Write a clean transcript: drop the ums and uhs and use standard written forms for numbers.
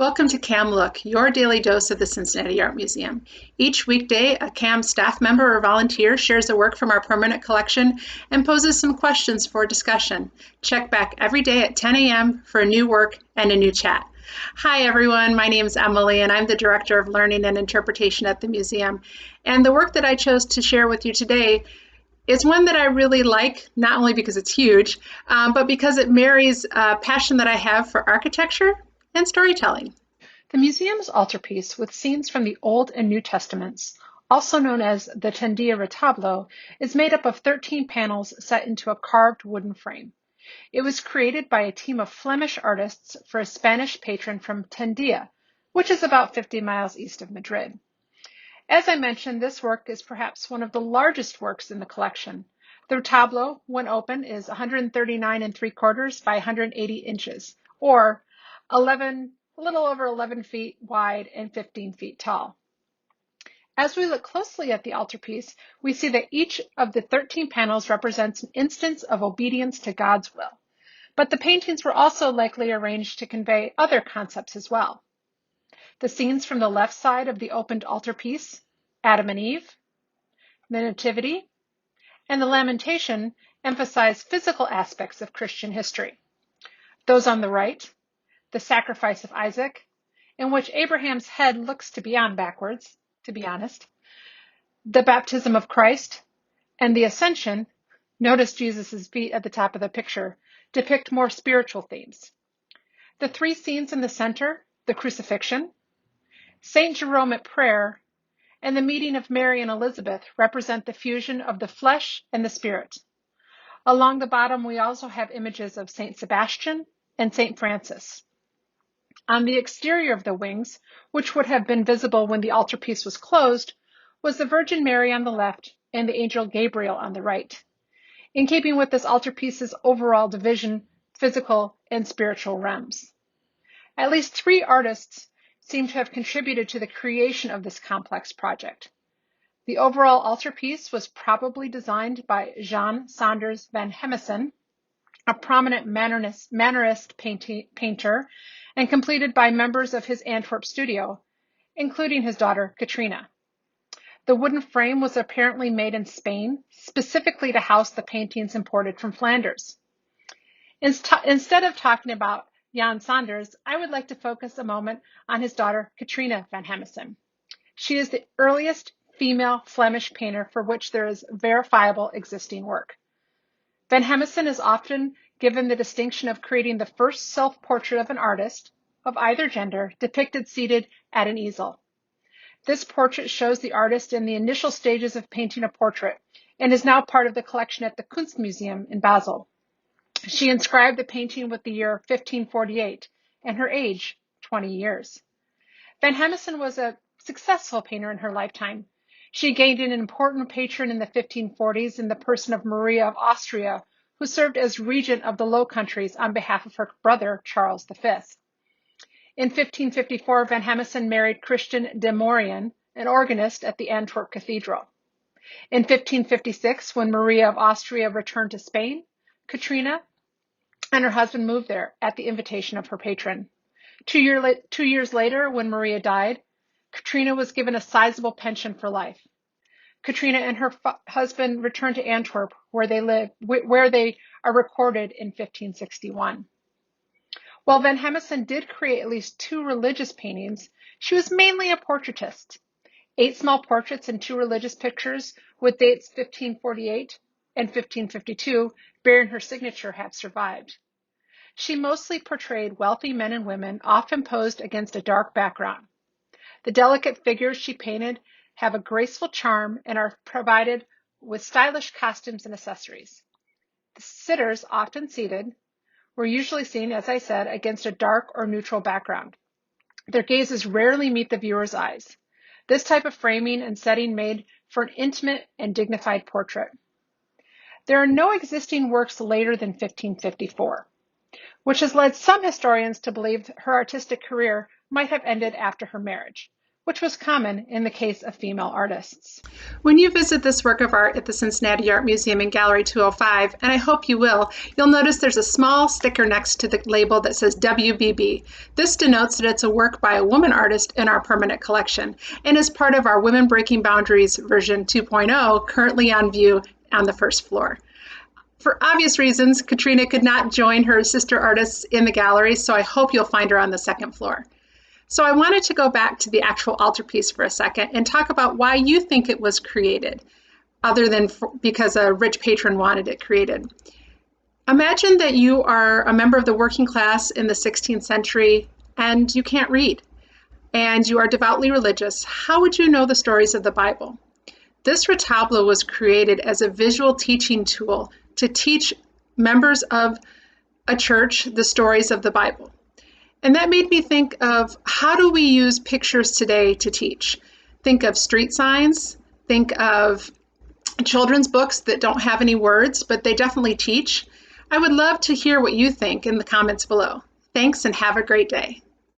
Welcome to CAM Look, your daily dose of the Cincinnati Art Museum. Each weekday, a CAM staff member or volunteer shares a work from our permanent collection and poses some questions for discussion. Check back every day at 10 a.m. for a new work and a new chat. Hi everyone, my name is Emily and I'm the Director of Learning and Interpretation at the museum. And the work that I chose to share with you today is one that I really like, not only because it's huge, but because it marries a passion that I have for architecture and storytelling. The museum's altarpiece, with scenes from the Old and New Testaments, also known as the Tendila Retablo, is made up of 13 panels set into a carved wooden frame. It was created by a team of Flemish artists for a Spanish patron from Tendila, which is about 50 miles east of Madrid. As I mentioned, this work is perhaps one of the largest works in the collection. The retablo, when open, is 139 3/4 by 180 inches, or a little over 11 feet wide and 15 feet tall. As we look closely at the altarpiece, we see that each of the 13 panels represents an instance of obedience to God's will. But the paintings were also likely arranged to convey other concepts as well. The scenes from the left side of the opened altarpiece, Adam and Eve, the Nativity, and the Lamentation, emphasize physical aspects of Christian history. Those on the right, the sacrifice of Isaac, in which Abraham's head looks to be on backwards, to be honest, the baptism of Christ, and the Ascension, notice Jesus' feet at the top of the picture, depict more spiritual themes. The three scenes in the center, the crucifixion, St. Jerome at prayer, and the meeting of Mary and Elizabeth represent the fusion of the flesh and the spirit. Along the bottom, we also have images of St. Sebastian and St. Francis. On the exterior of the wings, which would have been visible when the altarpiece was closed, was the Virgin Mary on the left and the angel Gabriel on the right, in keeping with this altarpiece's overall division, physical and spiritual realms. At least 3 artists seem to have contributed to the creation of this complex project. The overall altarpiece was probably designed by Jan Sanders van Hemessen, a prominent Mannerist painter, and completed by members of his Antwerp studio, including his daughter Katrina. The wooden frame was apparently made in Spain, specifically to house the paintings imported from Flanders. Instead of talking about Jan Sanders, I would like to focus a moment on his daughter Katharina van Hemessen. She is the earliest female Flemish painter for which there is verifiable existing work. Van Hemessen is often given the distinction of creating the first self-portrait of an artist, of either gender, depicted seated at an easel. This portrait shows the artist in the initial stages of painting a portrait and is now part of the collection at the Kunstmuseum in Basel. She inscribed the painting with the year 1548 and her age, 20 years. Van Hemessen was a successful painter in her lifetime. She gained an important patron in the 1540s in the person of Maria of Austria, who served as regent of the Low Countries on behalf of her brother, Charles V. In 1554, Van Hemessen married Christian de Maurian, an organist at the Antwerp Cathedral. In 1556, when Maria of Austria returned to Spain, Katrina and her husband moved there at the invitation of her patron. 2 years later, when Maria died, Katrina was given a sizable pension for life. Katrina and her husband returned to Antwerp, where they are recorded in 1561. While Van Hemessen did create at least 2 religious paintings, she was mainly a portraitist. 8 small portraits and 2 religious pictures with dates 1548 and 1552 bearing her signature have survived. She mostly portrayed wealthy men and women, often posed against a dark background. The delicate figures she painted have a graceful charm and are provided with stylish costumes and accessories. The sitters, often seated, were usually seen, as I said, against a dark or neutral background. Their gazes rarely meet the viewer's eyes. This type of framing and setting made for an intimate and dignified portrait. There are no existing works later than 1554, which has led some historians to believe her artistic career might have ended after her marriage, which was common in the case of female artists. When you visit this work of art at the Cincinnati Art Museum in Gallery 205, and I hope you will, you'll notice there's a small sticker next to the label that says WBB. This denotes that it's a work by a woman artist in our permanent collection and is part of our Women Breaking Boundaries version 2.0, currently on view on the first floor. For obvious reasons, Katharina could not join her sister artists in the gallery, so I hope you'll find her on the second floor. So I wanted to go back to the actual altarpiece for a second and talk about why you think it was created, other than because a rich patron wanted it created. Imagine that you are a member of the working class in the 16th century and you can't read, and you are devoutly religious. How would you know the stories of the Bible? This retablo was created as a visual teaching tool to teach members of a church the stories of the Bible. And that made me think of, how do we use pictures today to teach? Think of street signs, think of children's books that don't have any words, but they definitely teach. I would love to hear what you think in the comments below. Thanks and have a great day.